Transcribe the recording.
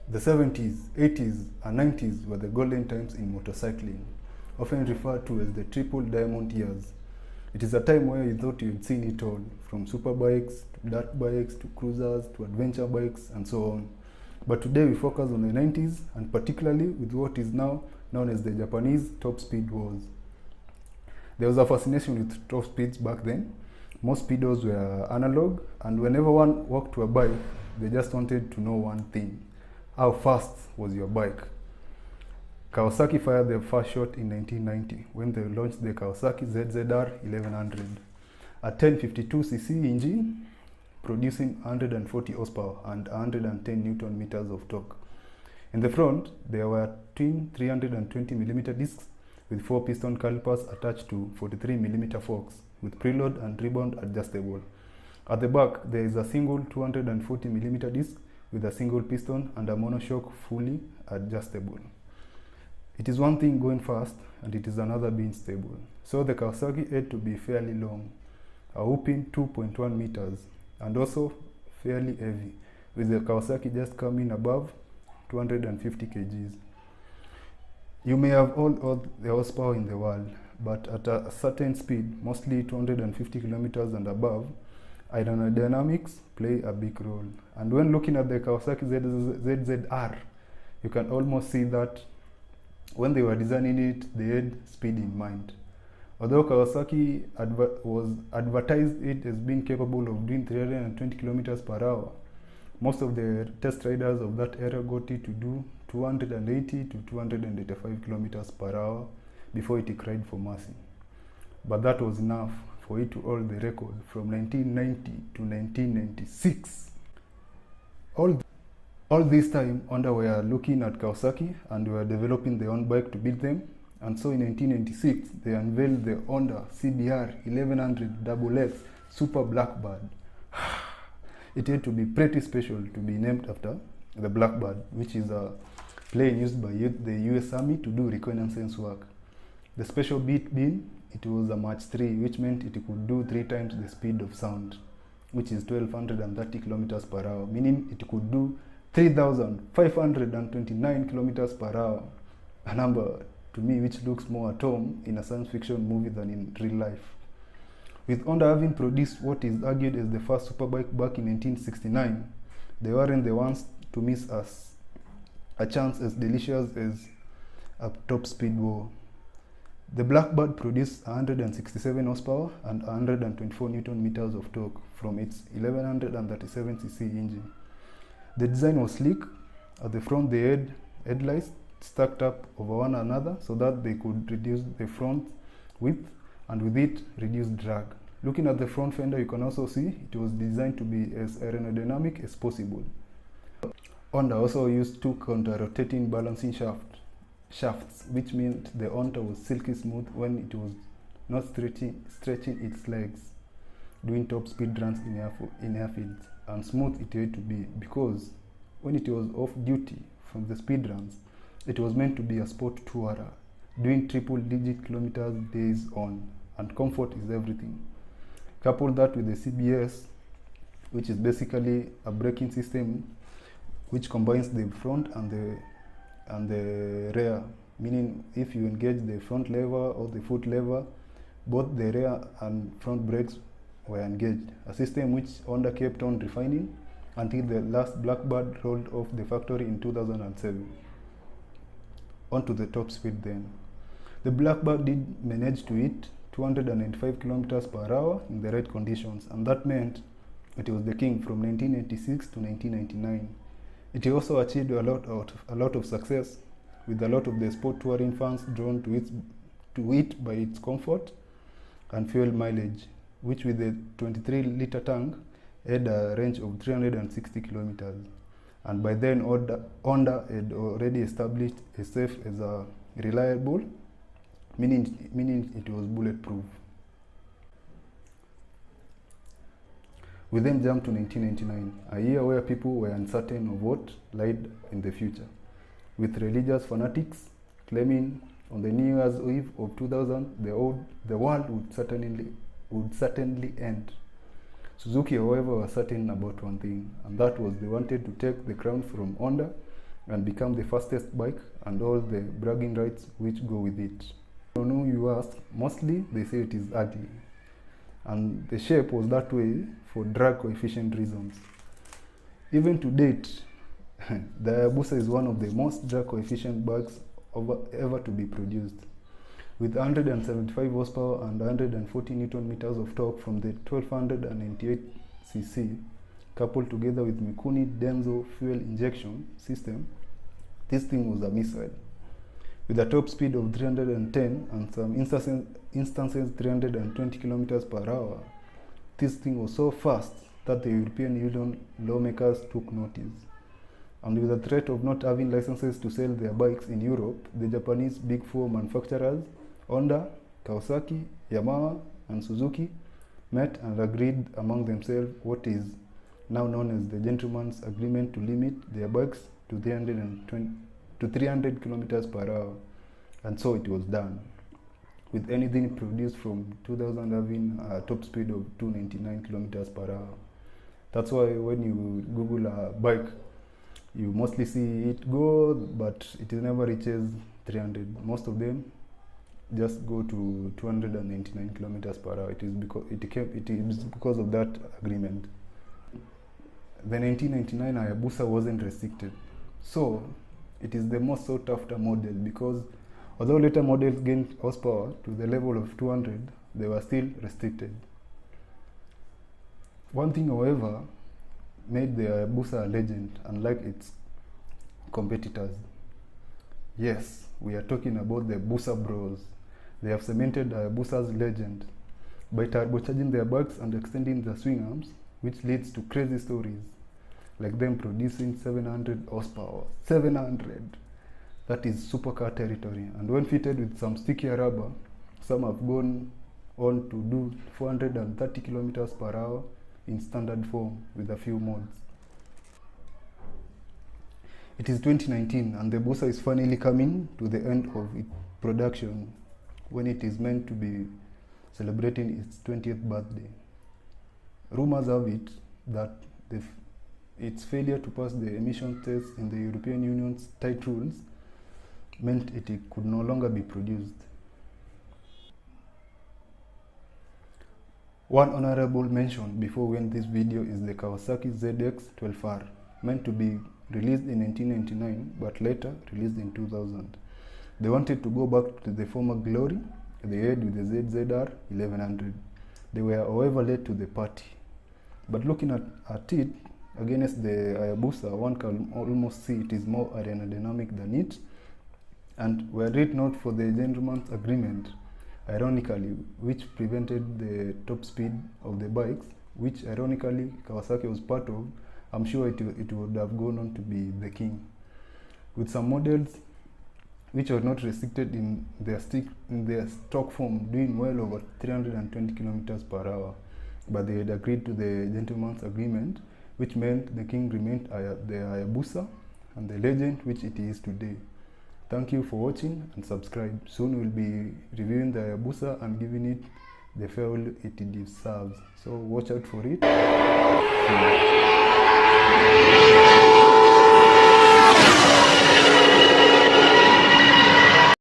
The 70s, 80s, and 90s were the golden times in motorcycling, often referred to as the triple diamond years. It is a time where you thought you'd seen it all, from superbikes, to dirt bikes, to cruisers, to adventure bikes, and so on. But today we focus on the 90s, and particularly with what is now known as the Japanese top speed wars. There was a fascination with top speeds back then. Most speedos were analog, and whenever one walked to a bike, they just wanted to know one thing: how fast was your bike? Kawasaki fired their first shot in 1990 when they launched the Kawasaki ZX-12R1100, a 1052cc engine producing 140 horsepower and 110 Newton meters of torque. In the front, there were twin 320mm discs with 4 piston calipers attached to 43mm forks with preload and rebound adjustable. At the back, there is a single 240mm disc with a single piston and a monoshock fully adjustable. It is one thing going fast, and it is another being stable. So the Kawasaki had to be fairly long, a whopping 2.1 meters, and also fairly heavy, with the Kawasaki just coming above 250 kgs. You may have all the horsepower in the world, but at a certain speed, mostly 250 kilometers and above, aerodynamics play a big role. And when looking at the Kawasaki ZZ-R, you can almost see that when they were designing it, they had speed in mind. Although Kawasaki advertised it as being capable of doing 320 kilometers per hour, most of the test riders of that era got it to do 280 to 285 kilometers per hour before it cried for mercy. But that was enough for it to hold the record from 1990 to 1996. All this time, Honda were looking at Kawasaki and were developing their own bike to beat them. And so in 1996, they unveiled the Honda CBR1100 XX Super Blackbird. It had to be pretty special to be named after the Blackbird, which is a plane used by the US Army to do reconnaissance work. The special bit being, it was a Mach 3, which meant it could do 3 times the speed of sound, which is 1230 kilometers per hour, meaning it could do 3,529 kilometers per hour, a number to me which looks more at home in a science fiction movie than in real life. With Honda having produced what is argued as the first superbike back in 1969, they weren't the ones to miss a chance as delicious as a top speed war. The Blackbird produced 167 horsepower and 124 Newton meters of torque from its 1137cc engine. The design was sleek. At the front, they had headlights stacked up over one another so that they could reduce the front width and with it reduce drag. Looking at the front fender, you can also see it was designed to be as aerodynamic as possible. Honda also used 2 counter-rotating balancing shafts, which meant the Honda was silky smooth when it was not stretching its legs, doing top speed runs in airfields. And smooth it had to be, because when it was off duty from the speed runs, it was meant to be a sport tourer, doing triple-digit kilometers days on, and comfort is everything. Couple that with the CBS, which is basically a braking system which combines the front and the rear, meaning if you engage the front lever or the foot lever, both the rear and front brakes were engaged, a system which Honda kept on refining until the last Blackbird rolled off the factory in 2007. On to the top speed then. The Blackbird did manage to hit 295 kilometers per hour in the right conditions, and that meant it was the king from 1986 to 1999. It also achieved a lot of success, with a lot of the sport touring fans drawn to it by its comfort and fuel mileage, which with the 23-liter tank had a range of 360 kilometers. And by then, Honda had already established itself as a reliable, meaning it was bulletproof. We then jumped to 1999, a year where people were uncertain of what lied in the future, with religious fanatics claiming on the New Year's Eve of 2000 the world would certainly end. Suzuki, however, was certain about one thing, and that was they wanted to take the crown from Honda and become the fastest bike and all the bragging rights which go with it. I don't know, you ask, mostly they say it is ugly, and the shape was that way for drag coefficient reasons. Even to date, the Hayabusa is one of the most drag coefficient bikes ever to be produced. With 175 horsepower and 140 Newton meters of torque from the 1298cc, coupled together with Mikuni Denso fuel injection system, this thing was a missile. With a top speed of 310 and some instances 320 kilometers per hour, this thing was so fast that the European Union lawmakers took notice. And with the threat of not having licenses to sell their bikes in Europe, the Japanese Big Four manufacturers, Honda, Kawasaki, Yamaha, and Suzuki, met and agreed among themselves what is now known as the Gentleman's Agreement to limit their bikes to 300 kilometers per hour. And so it was done, with anything produced from 2000 having a top speed of 299 kilometers per hour. That's why when you Google a bike, you mostly see it go, but it never reaches 300. Most of them just go to 299 kilometers per hour. It is because of that agreement. The 1999 Hayabusa wasn't restricted, so it is the most sought after model, because although later models gained horsepower to the level of 200, they were still restricted. One thing, however, made the Hayabusa a legend, unlike its competitors. Yes, we are talking about the Busa Bros. They have cemented Hayabusa's legend by turbocharging their bikes and extending their swing arms, which leads to crazy stories, like them producing 700 horsepower. 700! That is supercar territory. And when fitted with some stickier rubber, some have gone on to do 430 kilometers per hour in standard form with a few mods. It is 2019 and the Busa is finally coming to the end of its production, when it is meant to be celebrating its 20th birthday. Rumors have it that its failure to pass the emission test in the European Union's tight rules meant it could no longer be produced. One honorable mention before we end this video is the Kawasaki ZX-12R, meant to be released in 1999 but later released in 2000. They wanted to go back to the former glory they had with the ZZ-R1100. They were however late to the party. But looking at it against the Hayabusa, one can almost see it is more aerodynamic than it. And were it not for the gentleman's agreement, ironically, which prevented the top speed of the bikes, which ironically Kawasaki was part of, I'm sure it would have gone on to be the king. With some models which were not restricted in their stock form doing well over 320 kilometers per hour, but they had agreed to the gentleman's agreement, which meant the king remained the Hayabusa and the legend which it is today. Thank you for watching and subscribe. Soon we'll be reviewing the Hayabusa and giving it the farewell it deserves. So watch out for it.